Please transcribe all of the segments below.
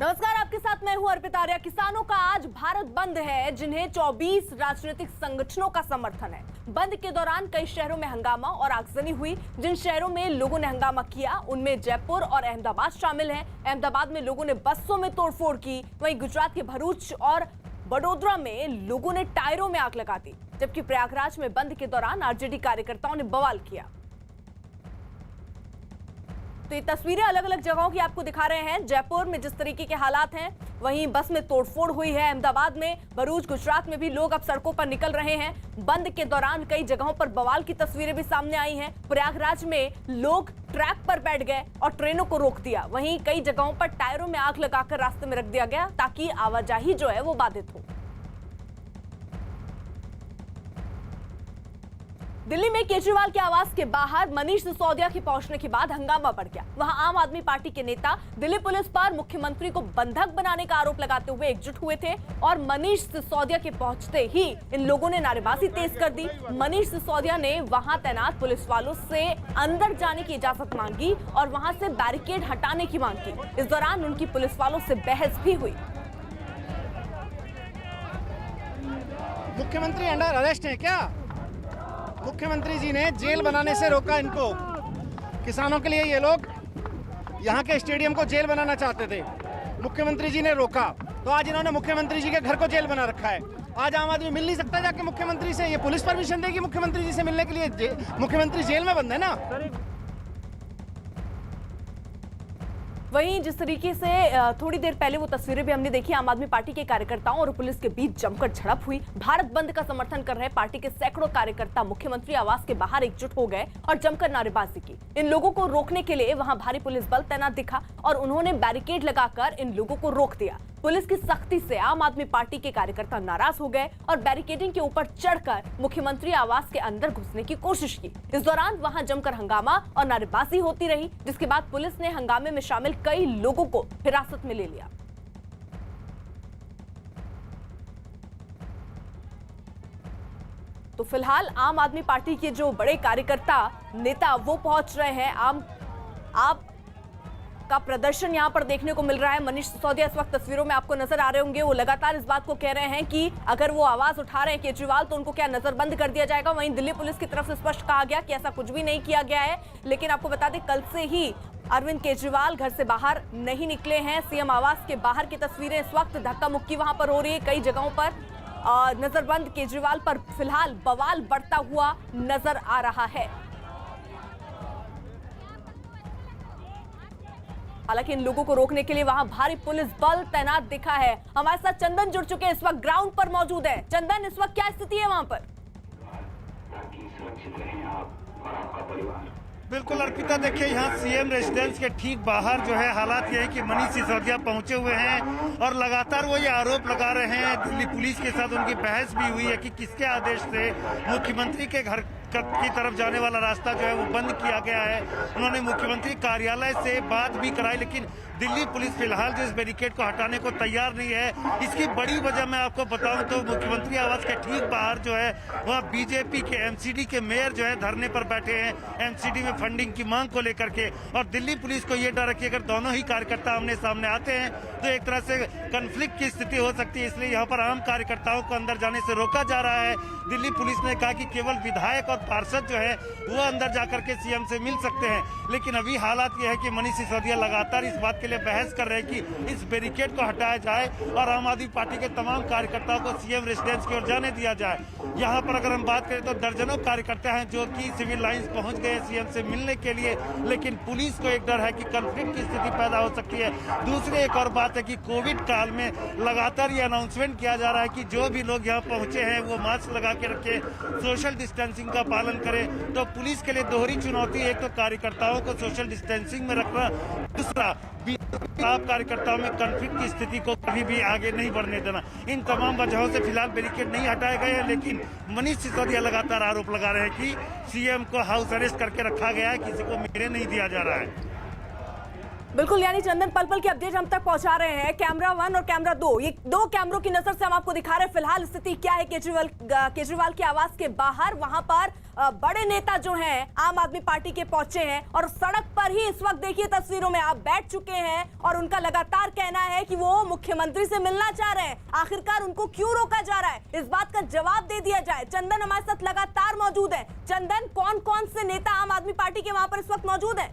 नमस्कार, आपके साथ मैं हूं अर्पिता आर्या। किसानों का आज भारत बंद है, जिन्हें 24 राजनीतिक संगठनों का समर्थन है। बंद के दौरान कई शहरों में हंगामा और आगजनी हुई। जिन शहरों में लोगों ने हंगामा किया उनमें जयपुर और अहमदाबाद शामिल हैं। अहमदाबाद में लोगों ने बसों में तोड़फोड़ की, वहीं गुजरात के भरूच और बड़ोदरा में लोगों ने टायरों में आग लगा दी, जबकि प्रयागराज में बंद के दौरान आरजेडी कार्यकर्ताओं ने बवाल किया। तो ये तस्वीरें अलग अलग जगहों की आपको दिखा रहे हैं। जयपुर में जिस तरीके के हालात हैं, वहीं बस में तोड़फोड़ हुई है। अहमदाबाद में, भरूच, गुजरात में भी लोग अब सड़कों पर निकल रहे हैं। बंद के दौरान कई जगहों पर बवाल की तस्वीरें भी सामने आई हैं। प्रयागराज में लोग ट्रैक पर बैठ गए और ट्रेनों को रोक दिया। वहीं कई जगहों पर टायरों में आग लगाकर रास्ते में रख दिया गया ताकि आवाजाही जो है वो बाधित हो। दिल्ली में केजरीवाल के आवास के बाहर मनीष सिसोदिया के पहुंचने के बाद हंगामा बढ़ गया। वहां आम आदमी पार्टी के नेता दिल्ली पुलिस पर मुख्यमंत्री को बंधक बनाने का आरोप लगाते हुए एकजुट हुए थे और मनीष सिसोदिया के पहुंचते ही इन लोगों ने नारेबाजी तेज कर दी। मनीष सिसोदिया ने वहां तैनात पुलिस वालों से अंदर जाने की इजाजत मांगी और वहां से बैरिकेड हटाने की मांग की। इस दौरान उनकी पुलिस वालों से बहस भी हुई। मुख्यमंत्री अंडर अरेस्ट है क्या? मुख्यमंत्री जी ने जेल बनाने से रोका इनको। किसानों के लिए ये लोग यहाँ के स्टेडियम को जेल बनाना चाहते थे, मुख्यमंत्री जी ने रोका, तो आज इन्होंने मुख्यमंत्री जी के घर को जेल बना रखा है। आज आम आदमी मिल नहीं सकता जाके मुख्यमंत्री से। ये पुलिस परमिशन देगी मुख्यमंत्री जी से मिलने के लिए? मुख्यमंत्री जेल में बंद है ना। वहीं जिस तरीके से थोड़ी देर पहले वो तस्वीरें भी हमने देखी, आम आदमी पार्टी के कार्यकर्ताओं और पुलिस के बीच जमकर झड़प हुई। भारत बंद का समर्थन कर रहे पार्टी के सैकड़ों कार्यकर्ता मुख्यमंत्री आवास के बाहर एकजुट हो गए और जमकर नारेबाजी की। इन लोगों को रोकने के लिए वहां भारी पुलिस बल तैनात दिखा और उन्होंने बैरिकेड लगाकर इन लोगों को रोक दिया। पुलिस की सख्ती से आम आदमी पार्टी के कार्यकर्ता नाराज हो गए और बैरिकेडिंग के ऊपर चढ़कर मुख्यमंत्री आवास के अंदर घुसने की कोशिश की। इस दौरान वहां जमकर हंगामा और नारेबाजी होती रही, जिसके बाद पुलिस ने हंगामे में शामिल कई लोगों को हिरासत में ले लिया। तो फिलहाल आम आदमी पार्टी के जो बड़े कार्यकर्ता नेता वो पहुंच रहे हैं। आप का प्रदर्शन यहां पर देखने को मिल रहा है। मनीष सिसोदिया इस वक्त तस्वीरों में आपको नजर आ रहे होंगे। वो लगातार इस बात को कह रहे हैं कि अगर वो आवाज उठा रहे हैं केजरीवाल तो उनको क्या नजरबंद कर दिया जाएगा। वहीं दिल्ली पुलिस की तरफ से स्पष्ट कहा गया कि ऐसा कुछ भी नहीं किया गया है। लेकिन आपको बता दें, कल से ही अरविंद केजरीवाल घर से बाहर नहीं निकले हैं। सीएम आवास के बाहर की तस्वीरें इस वक्त धक्का मुक्की वहां पर हो रही है। कई जगहों पर नजरबंद केजरीवाल पर फिलहाल बवाल बढ़ता हुआ नजर आ रहा है। हालांकि इन लोगों को रोकने के लिए वहां भारी पुलिस बल तैनात दिखा है। हमारे साथ चंदन जुड़ चुके हैं, इस वक्त ग्राउंड पर मौजूद है। चंदन, इस वक्त क्या स्थिति है वहां पर? बिल्कुल अर्पिता, देखिए यहाँ सीएम रेजिडेंस के ठीक बाहर जो है हालात ये है कि मनीष सिसोदिया पहुंचे हुए हैं और लगातार वो ये आरोप लगा रहे हैं। दिल्ली पुलिस के साथ उनकी बहस भी हुई है कि किसके आदेश से मुख्यमंत्री के घर की तरफ जाने वाला रास्ता जो है वो बंद किया गया है। उन्होंने मुख्यमंत्री कार्यालय से बात भी कराई, लेकिन दिल्ली पुलिस फिलहाल जो इस बैरिकेड को हटाने को तैयार नहीं है। इसकी बड़ी वजह मैं आपको बताऊं तो मुख्यमंत्री आवास के ठीक बाहर जो है वह बीजेपी के एमसीडी के मेयर जो है धरने पर बैठे हैं, एमसीडी में फंडिंग की मांग को लेकर के। और दिल्ली पुलिस को ये डर है कि अगर दोनों ही कार्यकर्ता आमने सामने आते हैं तो एक तरह से कन्फ्लिक्ट की स्थिति हो सकती है। इसलिए यहाँ पर आम कार्यकर्ताओं को अंदर जाने से रोका जा रहा है। दिल्ली पुलिस ने कहा कि केवल विधायक और पार्षद जो है वो अंदर जाकर के सीएम से मिल सकते हैं। लेकिन अभी हालात ये है कि मनीष सिसोदिया लगातार इस बात के लिए बहस कर रहे हैं कि इस बैरिकेड को हटाया जाए और आम आदमी पार्टी के तमाम कार्यकर्ताओं को सीएम रेजिडेंस की ओर जाने दिया जाए। यहाँ पर अगर हम बात करें तो दर्जनों कार्यकर्ता हैं जो कि सिविल लाइंस पहुंच गए सीएम से मिलने के लिए, लेकिन पुलिस को एक डर है कि कन्फ्लिक्ट की स्थिति पैदा हो सकती है। दूसरी एक और बात है कि कोविड काल में लगातार ये अनाउंसमेंट किया जा रहा है कि जो भी लोग यहाँ पहुंचे हैं वो मास्क लगा के रखे, सोशल डिस्टेंसिंग का पालन करें। तो पुलिस के लिए दोहरी चुनौती, एक तो कार्यकर्ताओं को सोशल डिस्टेंसिंग में रखना, दूसरा आप कार्यकर्ताओं में कॉन्फ्लिक्ट की स्थिति को कभी भी आगे नहीं बढ़ने देना। इन तमाम वजहों से फिलहाल बैरिकेड नहीं हटाए गए हैं, लेकिन मनीष सिसोदिया लगातार आरोप लगा रहे हैं कि सीएम को हाउस अरेस्ट करके रखा गया है, किसी को मिलने नहीं दिया जा रहा है। बिल्कुल, यानी चंदन पल पल की अपडेट हम तक पहुंचा रहे हैं। कैमरा 1 और कैमरा 2, ये दो कैमरों की नजर से हम आपको दिखा रहे हैं फिलहाल स्थिति क्या है केजरीवाल के आवास के बाहर। वहां पर बड़े नेता जो हैं आम आदमी पार्टी के पहुंचे हैं और सड़क पर ही इस वक्त देखिए तस्वीरों में आप बैठ चुके हैं और उनका लगातार कहना है कि वो मुख्यमंत्री से मिलना चाह रहे हैं। आखिरकार उनको क्यों रोका जा रहा है, इस बात का जवाब दे दिया जाए। चंदन हमारे साथ लगातार मौजूद है। चंदन, कौन कौन से नेता आम आदमी पार्टी के वहां पर इस वक्त मौजूद है?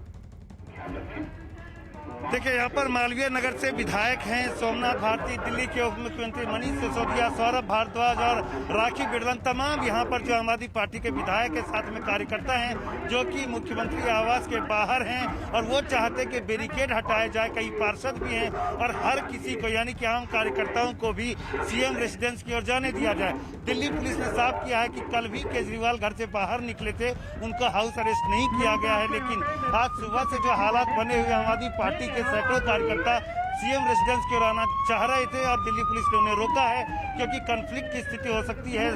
देखिए, यहाँ पर मालवीय नगर से विधायक हैं सोमनाथ भारती, दिल्ली के उप मुख्यमंत्री मनीष सिसोदिया, सौरभ भारद्वाज और राखी बिड़वन, तमाम यहाँ पर जो आम आदमी पार्टी के विधायक के साथ में कार्यकर्ता हैं जो कि मुख्यमंत्री आवास के बाहर हैं और वो चाहते कि बैरिकेड हटाया जाए। कई पार्षद भी हैं और हर किसी को यानी कि आम कार्यकर्ताओं को भी सीएम रेसिडेंस की ओर जाने दिया जाए। दिल्ली पुलिस ने साफ किया है कि कल भी केजरीवाल घर से बाहर निकले थे, उनको हाउस अरेस्ट नहीं किया गया है, लेकिन आज सुबह से जो हालात बने हुए आम आदमी पार्टी के सैकड़ों कार्यकर्ता सीएम रेसिडेंस की ओर आना चाह रहे थे और दिल्ली पुलिस ने उन्हें रोका है क्योंकि कॉन्फ्लिक्ट की स्थिति हो सकती है।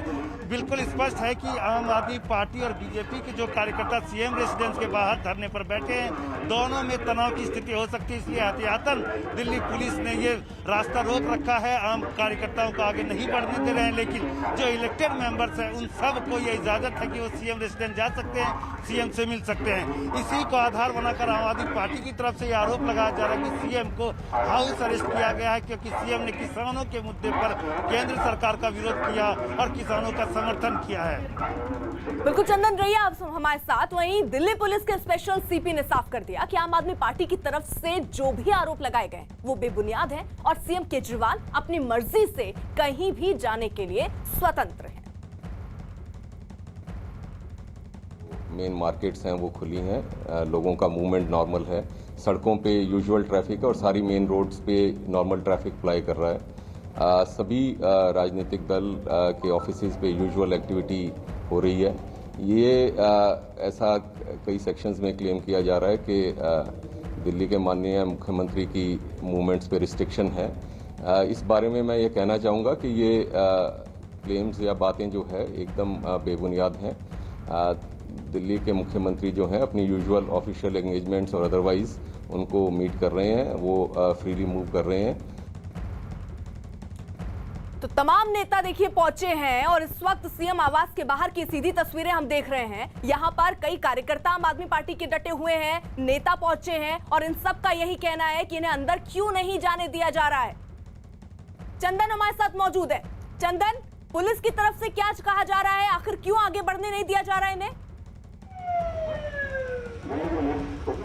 बिल्कुल स्पष्ट है कि आम आदमी पार्टी और बीजेपी के जो कार्यकर्ता सीएम रेसिडेंस के बाहर धरने पर बैठे हैं, दोनों में तनाव की स्थिति हो सकती है, इसलिए एहतियातन दिल्ली पुलिस ने ये रास्ता रोक रखा है। आम कार्यकर्ताओं को आगे नहीं बढ़ने दे रहे हैं, लेकिन जो इलेक्टेड मेंबर्स हैं उन सबको ये इजाजत है कि वो सीएम रेसिडेंस जा सकते हैं, सीएम से मिल सकते हैं। इसी को आधार बनाकर आम आदमी पार्टी की तरफ से ये आरोप लगाया जा रहा है कि सीएम को हाउस अरेस्ट किया गया है क्योंकि सीएम ने किसानों के मुद्दे पर केंद्र सरकार का विरोध किया और किसानों का समर्थन किया है। बिल्कुल चंदन, रहिए आप हमारे साथ। वहीं दिल्ली पुलिस के स्पेशल सीपी ने साफ कर दिया कि आम आदमी पार्टी की तरफ से जो भी आरोप लगाए गए वो बेबुनियाद हैं और सीएम केजरीवाल अपनी मर्जी से कहीं भी जाने के लिए स्वतंत्र हैं। मेन मार्केट्स हैं वो खुली हैं, लोगों का मूवमेंट नॉर्मल है, सड़कों पे यूजुअल ट्रैफिक है और सारी मेन रोड्स पे नॉर्मल ट्रैफिक अप्लाई कर रहा है। सभी राजनीतिक दल के ऑफिसेज पे यूजुअल एक्टिविटी हो रही है। ये ऐसा कई सेक्शंस में क्लेम किया जा रहा है कि दिल्ली के माननीय मुख्यमंत्री की मूवमेंट्स पे रिस्ट्रिक्शन है। इस बारे में मैं ये कहना चाहूँगा कि ये क्लेम्स या बातें जो है एकदम बेबुनियाद हैं। दिल्ली के मुख्यमंत्री जो हैं अपनी यूजुअल ऑफिशियल एंगेजमेंट्स और अदरवाइज उनको मीट कर रहे हैं, वो फ्रीली मूव कर रहे हैं। तो तमाम नेता देखिए पहुंचे हैं और इस वक्त सीएम आवास के बाहर की सीधी तस्वीरें हम देख रहे हैं। यहां पर कई कार्यकर्ता आम आदमी पार्टी के डटे हुए हैं, नेता पहुंचे हैं और इन सब का यही कहना है कि इन्हें अंदर क्यों नहीं जाने दिया जा रहा है। चंदन हमारे साथ मौजूद है। चंदन, पुलिस की तरफ से क्या कहा जा रहा है, आखिर क्यों आगे बढ़ने नहीं दिया जा रहा है इन्हें?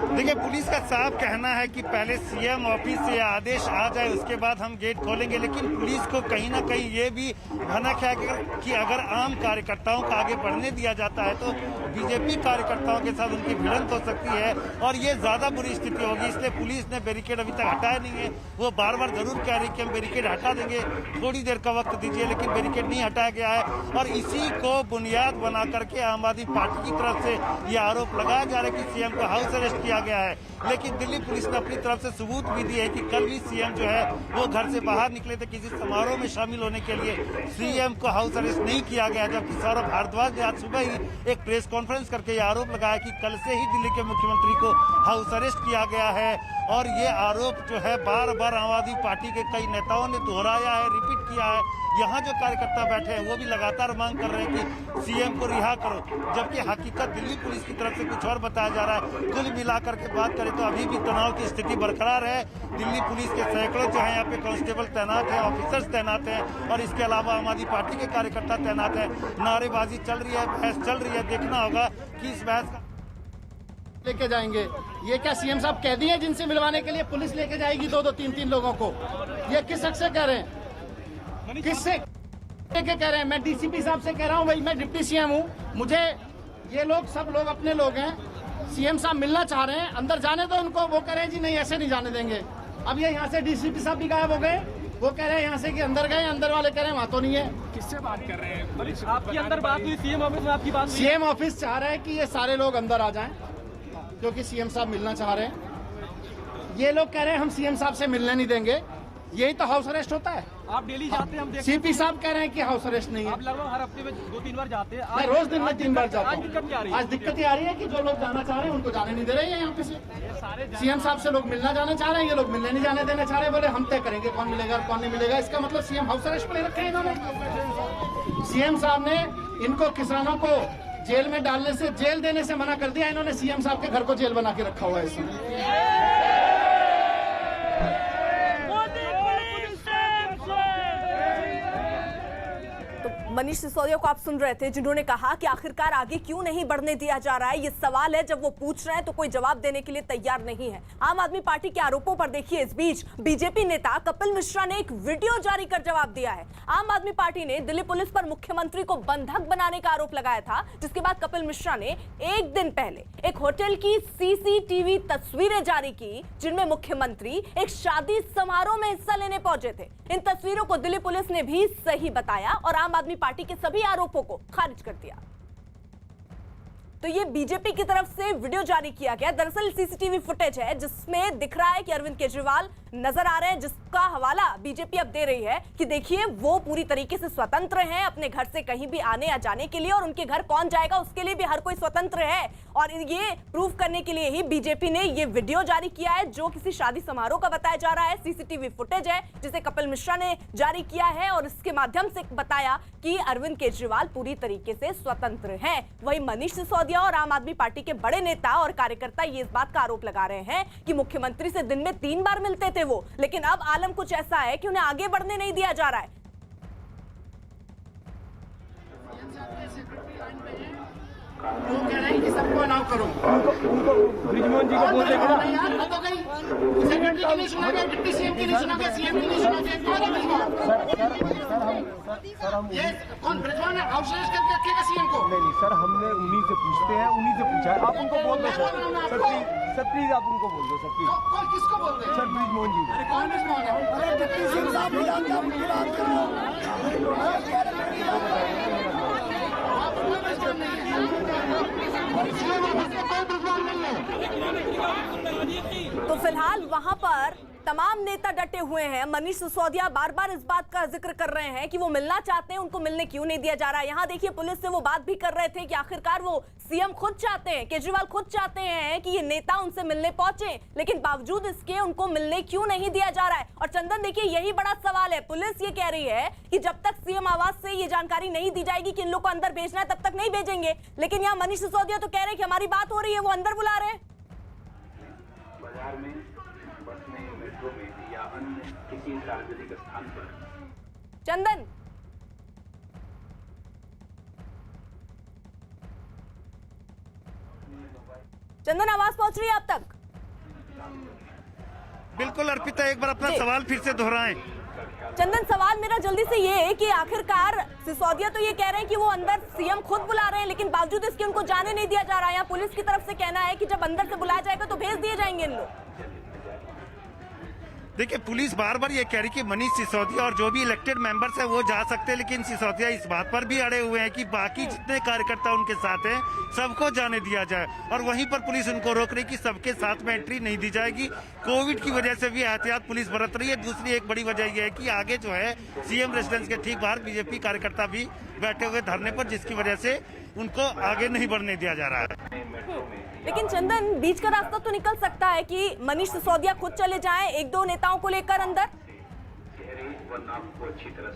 देखिए, पुलिस का साफ कहना है कि पहले सीएम ऑफिस से आदेश आ जाए उसके बाद हम गेट खोलेंगे, लेकिन पुलिस को कहीं ना कहीं ये भी भनक है कि अगर आम कार्यकर्ताओं को आगे बढ़ने दिया जाता है तो बीजेपी कार्यकर्ताओं के साथ उनकी भिड़ंत हो सकती है और ये ज्यादा बुरी स्थिति होगी। इसलिए पुलिस ने बैरिकेड अभी तक हटाया नहीं है। वो बार बार जरूर कह रही कि हम बैरिकेड हटा देंगे, थोड़ी देर का वक्त दीजिए, लेकिन बैरिकेड नहीं हटाया गया है और इसी को बुनियाद बना करके आम आदमी पार्टी की तरफ से ये आरोप लगाया जा रहा है कि सीएम को हाउस अरेस्ट किया गया है। लेकिन दिल्ली पुलिस ने अपनी तरफ से सबूत भी दिए है कि कल भी सीएम जो है वो घर से बाहर निकले थे किसी समारोह में शामिल होने के लिए, सीएम को हाउस अरेस्ट नहीं किया गया। जबकि सौरभ भारद्वाज ने आज सुबह ही एक प्रेस कॉन्फ्रेंस करके ये आरोप लगाया कि कल से ही दिल्ली के मुख्यमंत्री को हाउस अरेस्ट किया गया है और ये आरोप जो है बार बार आम आदमी पार्टी के कई नेताओं ने दोहराया है, रिपीट किया है। यहाँ जो कार्यकर्ता बैठे हैं वो भी लगातार मांग कर रहे हैं कि सीएम को रिहा करो, जबकि हकीकत दिल्ली पुलिस की तरफ से कुछ और बताया जा रहा है। कुल मिलाकर के बात करें तो अभी भी तनाव की स्थिति बरकरार है। दिल्ली पुलिस के सैकड़ों जो है यहाँ पे कांस्टेबल तैनात हैं, ऑफिसर्स तैनात हैं और इसके अलावा आम आदमी पार्टी के कार्यकर्ता तैनात हैं। नारेबाजी चल रही है, बहस चल रही है, देखना होगा कि इस बहस का लेके जाएंगे। ये क्या सीएम साहब कह दिए जिनसे मिलवाने के लिए पुलिस लेके जाएगी दो तीन लोगों को? ये किस हक से कह रहे हैं, किससे लेके कह रहे हैं? मैं डीसीपी साहब से कह रहा हूँ, भाई मैं डिप्टी सीएम हूँ, मुझे ये लोग सब लोग अपने लोग हैं, सीएम साहब मिलना चाह रहे हैं, अंदर जाने दो उनको। वो कह रहे हैं जी नहीं ऐसे नहीं जाने देंगे। अब ये यहाँ से डीसीपी साहब भी गायब हो गए, वो कह रहे हैं यहाँ से कि अंदर गए, अंदर वाले कह रहे हैं वहाँ तो नहीं है। किससे बात कर रहे हैं? आपकी अंदर बात हुई सीएम ऑफिस में, आपकी बात? सीएम ऑफिस चाह रहा है कि ये सारे लोग अंदर आ जाएं क्योंकि सीएम साहब मिलना चाह रहे हैं। ये लोग कह रहे हैं हम सीएम साहब से मिलने नहीं देंगे। यही तो हाउस अरेस्ट होता है। आप डेली जाते हैं, हम देखते सीपी साहब कह रहे हैं कि हाउस अरेस्ट नहीं है। आप लगभग हर हफ्ते में 2-3 बार जाते हैं। मैं रोज दिन में 3 बार जाता आज दिक्कत क्या आ रही है? आज दिक्कत ये आ रही है कि जो लोग जाना चाह रहे हैं उनको जाने नहीं दे रहे हैं यहाँ पे से। सीएम साहब से लोग मिलना जाना चाह रहे हैं, ये लोग मिलने नहीं जाने देना चाह रहे हैं। बोले हम तय करेंगे कौन मिलेगा और कौन नहीं मिलेगा। इसका मतलब सीएम हाउस अरेस्ट पे रखे हैं इन्होंने। सीएम साहब ने इनको किसानों को जेल में डालने से, जेल देने से मना कर दिया। इन्होंने सीएम साहब के घर को जेल बना के रखा हुआ है इस समय। मनीष सिसोदिया को आप सुन रहे थे, जिन्होंने कहा कि आखिरकार आगे क्यों नहीं बढ़ने दिया जा रहा है। ये सवाल है, जब वो पूछ रहे हैं तो कोई जवाब देने के लिए तैयार नहीं है। आम आदमी पार्टी के आरोपों पर देखिए, इस बीच बीजेपी नेता कपिल मिश्रा ने एक वीडियो जारी कर जवाब दिया है। आम आदमी पार्टी ने दिल्ली पुलिस पर मुख्यमंत्री को बंधक बनाने का आरोप लगाया था, जिसके बाद कपिल मिश्रा ने एक दिन पहले एक होटल की सीसीटीवी तस्वीरें जारी की, जिनमें मुख्यमंत्री एक शादी समारोह में हिस्सा लेने पहुंचे थे। इन तस्वीरों को दिल्ली पुलिस ने भी सही बताया और आम आदमी पार्टी के सभी आरोपों को खारिज कर दिया। तो ये बीजेपी की तरफ से वीडियो जारी किया गया। दरअसल सीसीटीवी फुटेज है जिसमें दिख रहा है कि अरविंद केजरीवाल नजर आ रहे हैं, जिसका हवाला बीजेपी अब दे रही है कि देखिए वो पूरी तरीके से स्वतंत्र हैं अपने घर से कहीं भी आने या जाने के लिए, और उनके घर कौन जाएगा उसके लिए भी हर कोई स्वतंत्र है। और ये प्रूव करने के लिए ही बीजेपी ने ये वीडियो जारी किया है, जो किसी शादी समारोह का बताया जा रहा है। सीसीटीवी फुटेज है जिसे कपिल मिश्रा ने जारी किया है और इसके माध्यम से बताया कि अरविंद केजरीवाल पूरी तरीके से स्वतंत्र हैं। वहीं मनीष सिसोदिया और आम आदमी पार्टी के बड़े नेता और कार्यकर्ता ये इस बात का आरोप लगा रहे हैं कि मुख्यमंत्री से दिन में 3 बार मिलते थे वो, लेकिन अब आलम कुछ ऐसा है कि उन्हें आगे बढ़ने नहीं दिया जा रहा है। वो कह रहे हैं कि सबको अलाउ करो। ब्रिजमोहन जी को बोल देगा नहीं यार, हद हो गई। सेक्रेटरी की नहीं सुना गया, डिप्टी सीएम की नहीं सुना गया, सीएम की नहीं सुना गया। कौन है ब्रिजमोहन? ये कौन ब्रिजमोहन है? हाउस अरेस्ट करके रखेगा सीएम को? नहीं सर, हमने उन्हीं से पूछते हैं, उन्हीं से पूछा है। आप उनको बोल दो सर प्लीज आप उनको बोल दो सर प्लीज। कौन किसको बोलते हैं? सर ब्रिजमोहन जी। अरे कौन ब्रिजमोहन है? अरे डिप्टी सीएम साहब भी जानते हैं, उनकी बात करो। तो फिलहाल वहां पर तमाम नेता डटे हुए हैं। मनीष सिसोदिया बार बार इस बात का जिक्र कर रहे हैं कि वो मिलना चाहते हैं, उनको मिलने क्यों नहीं दिया जा रहा है। यहाँ देखिए पुलिस से वो बात भी कर रहे थे कि आखिरकार वो सीएम खुद चाहते हैं, केजरीवाल खुद चाहते हैं कि ये नेता उनसे मिलने पहुंचे, लेकिन बावजूद इसके उनको मिलने क्यों नहीं दिया जा रहा है। और चंदन देखिए, यही बड़ा सवाल है। पुलिस ये कह रही है कि जब तक सीएम आवास से ये जानकारी नहीं दी जाएगी कि इन लोग को अंदर भेजना है, तब तक नहीं भेजेंगे। लेकिन यहाँ मनीष सिसोदिया तो कह रहे हैं कि हमारी बात हो रही है, वो अंदर बुला रहे हैं। बाजार में, बस में, मेट्रो में या अन्य किसी सार्वजनिक स्थान पर। चंदन, चंदन आवाज पहुंच रही है आप तक? बिल्कुल अर्पिता, एक बार अपना सवाल फिर से दोहराएं। चंदन, सवाल मेरा जल्दी से ये है कि आखिरकार सिसोदिया तो ये कह रहे हैं कि वो अंदर सीएम खुद बुला रहे हैं, लेकिन बावजूद इसके उनको जाने नहीं दिया जा रहा है। यहाँ पुलिस की तरफ से कहना है कि जब अंदर से बुलाया जाएगा तो भेज दिए जाएंगे इन लोग। देखिए, पुलिस बार बार ये कह रही कि मनीष सिसोदिया और जो भी इलेक्टेड मेंबर्स हैं वो जा सकते हैं, लेकिन सिसोदिया इस बात पर भी अड़े हुए हैं कि बाकी जितने कार्यकर्ता उनके साथ हैं सबको जाने दिया जाए। और वहीं पर पुलिस उनको रोक रही कि सबके साथ में एंट्री नहीं दी जाएगी। कोविड की वजह से भी एहतियात पुलिस बरत रही है। दूसरी एक बड़ी वजह यह है कि आगे जो है सीएम रेजिडेंस के ठीक बाहर बीजेपी कार्यकर्ता भी बैठे हुए धरने पर, जिसकी वजह से उनको आगे नहीं बढ़ने दिया जा रहा है। लेकिन चंदन, बीच का रास्ता तो निकल सकता है कि मनीष सिसोदिया खुद चले जाएं 1-2 नेताओं को लेकर अंदर।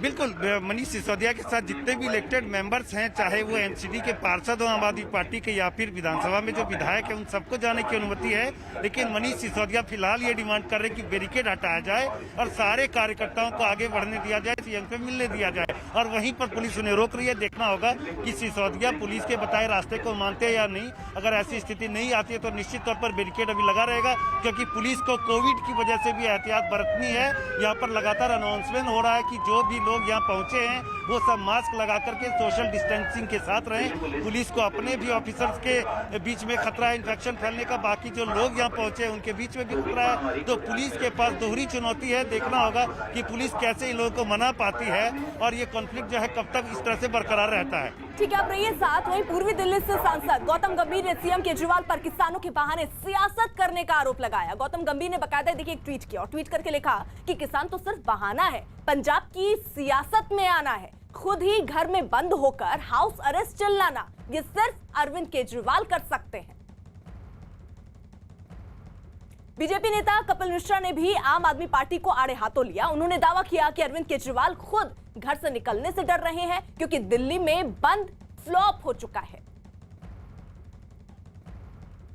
बिल्कुल, मनीष सिसोदिया के साथ जितने भी इलेक्टेड मेंबर्स हैं, चाहे वो एनसीडी के पार्षद हो आम आदमी पार्टी के या फिर विधानसभा में जो विधायक है, उन सबको जाने की अनुमति है। लेकिन मनीष सिसोदिया फिलहाल ये डिमांड कर रहे हैं कि बैरिकेड हटाया जाए और सारे कार्यकर्ताओं को आगे बढ़ने दिया जाए, सीएम से मिलने दिया जाए। और वहीं पर पुलिस उन्हें रोक रही है। देखना होगा कि सिसोदिया पुलिस के बताए रास्ते को मानते हैं या नहीं। अगर ऐसी स्थिति नहीं आती है तो निश्चित तौर पर बैरिकेड अभी लगा रहेगा, क्योंकि पुलिस को कोविड की वजह से भी एहतियात बरतनी है। यहाँ पर लगातार अनाउंसमेंट हो रहा है कि जो भी लोग यहाँ पहुंचे हैं वो सब मास्क लगा करके सोशल डिस्टेंसिंग के साथ रहें। पुलिस को अपने भी ऑफिसर्स के बीच में खतरा है इन्फेक्शन फैलने का, बाकी जो लोग यहाँ पहुंचे हैं उनके बीच में भी खतरा है। तो पुलिस के पास दोहरी चुनौती है। देखना होगा कि पुलिस कैसे इन लोगों को मना पाती है और ये कॉन्फ्लिक्ट जो है कब तक इस तरह से बरकरार रहता है। ठीक है, अब रहिए साथ। वहीं पूर्वी दिल्ली से सांसद गौतम गंभीर ने सीएम केजरीवाल पर किसानों के बहाने सियासत करने का आरोप लगाया। गौतम गंभीर ने बकायदा देखिए एक ट्वीट किया और ट्वीट करके लिखा कि किसान तो सिर्फ बहाना है, पंजाब की सियासत में आना है, खुद ही घर में बंद होकर हाउस अरेस्ट चिल्लाना ये सिर्फ अरविंद केजरीवाल कर सकते हैं। बीजेपी नेता कपिल मिश्रा ने भी आम आदमी पार्टी को आड़े हाथों लिया। उन्होंने दावा किया कि अरविंद केजरीवाल खुद घर से निकलने से डर रहे हैं क्योंकि दिल्ली में बंद फ्लॉप हो चुका है।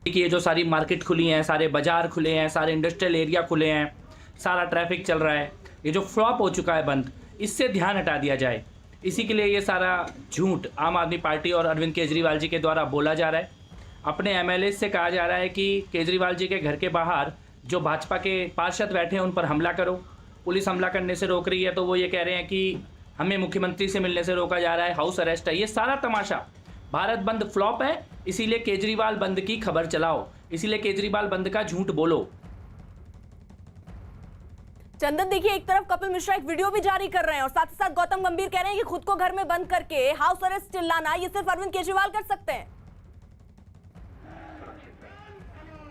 ये जो सारी मार्केट खुली हैं, सारे बाजार खुले हैं, सारे इंडस्ट्रियल एरिया खुले हैं, सारा ट्रैफिक चल रहा है, ये जो फ्लॉप हो चुका है बंद, इससे ध्यान हटा दिया जाए। इसी के लिए ये सारा झूठ आम आदमी पार्टी और अरविंद केजरीवाल जी के द्वारा बोला जा रहा है। अपने एमएलए से कहा जा रहा है कि केजरीवाल जी के घर के बाहर जो भाजपा के पार्षद बैठे हैं उन पर हमला करो। पुलिस हमला करने से रोक रही है तो वो ये कह रहे हैं कि हमें मुख्यमंत्री से मिलने से रोका जा रहा है, हाउस अरेस्ट है। ये सारा तमाशा भारत बंद फ्लॉप है, इसीलिए केजरीवाल बंद की खबर चलाओ, इसीलिए केजरीवाल बंद का झूठ बोलो। चंदन देखिए, एक तरफ कपिल मिश्रा एक वीडियो भी जारी कर रहे हैं और साथ ही साथ गौतम गंभीर कह रहे हैं कि खुद को घर में बंद करके हाउस अरेस्ट चिल्लाना ये सिर्फ अरविंद केजरीवाल कर सकते हैं।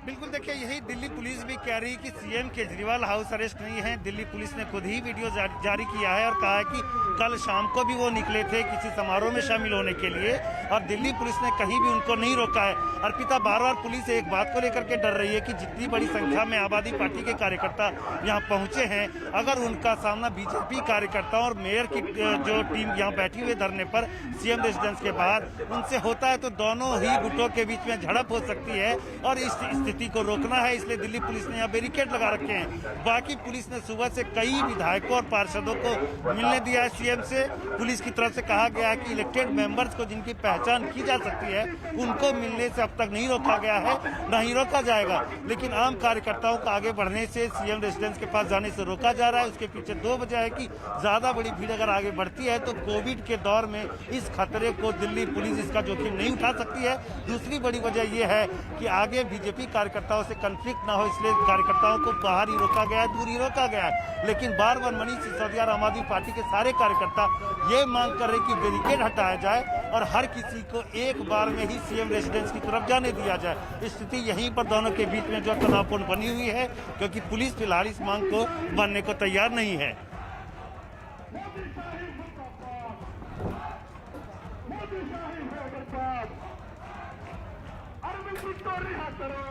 बिल्कुल, देखिए यही दिल्ली पुलिस भी कह रही है कि सीएम केजरीवाल हाउस अरेस्ट नहीं है। दिल्ली पुलिस ने खुद ही वीडियो जारी किया है और कहा है कि कल शाम को भी वो निकले थे किसी समारोह में शामिल होने के लिए और दिल्ली पुलिस ने कहीं भी उनको नहीं रोका है। अर्पिता, बार बार पुलिस एक बात को लेकर के डर रही है कि जितनी बड़ी संख्या में आम आदमी पार्टी के कार्यकर्ता यहाँ पहुंचे हैं, अगर उनका सामना बीजेपी कार्यकर्ताओं और मेयर की जो टीम यहाँ बैठी हुई धरने पर सीएम रेजिडेंस के बाहर उनसे होता है तो दोनों ही गुटों के बीच में झड़प हो सकती है और इस स्थिति को रोकना है। इसलिए दिल्ली पुलिस ने यहाँ बैरिकेड लगा रखे हैं। बाकी पुलिस ने सुबह से कई विधायकों और पार्षदों को मिलने दिया है सीएम से। पुलिस की तरफ से कहा गया है कि इलेक्टेड मेंबर्स को जिनकी पहचान की जा सकती है उनको मिलने से अब तक नहीं रोका गया है, न ही रोका जाएगा। लेकिन आम कार्यकर्ताओं को आगे बढ़ने से सीएम रेजिडेंस के पास जाने से रोका जा रहा है। उसके पीछे दो वजह है कि ज्यादा बड़ी भीड़ अगर आगे बढ़ती है तो कोविड के दौर में इस खतरे को दिल्ली पुलिस इसका जोखिम नहीं उठा सकती है। दूसरी बड़ी वजह यह है कि आगे बीजेपी कार्यकर्ताओं से कंफ्लिक्ट ना हो, इसलिए कार्यकर्ताओं को बाहर ही रोका गया है, दूर ही रोका गया है। लेकिन बार बार मनीष सिसोदिया और आम आदमी पार्टी के सारे कार्यकर्ता ये मांग कर रहे कि बैरिकेड हटाया जाए और हर किसी को एक बार में ही सीएम रेजिडेंस की तरफ जाने दिया जाए। स्थिति यहीं पर दोनों के बीच में जो तनावपूर्ण बनी हुई है क्योंकि पुलिस फिलहाल इस मांग को मानने को तैयार नहीं है। अरविंद को रिहा करो।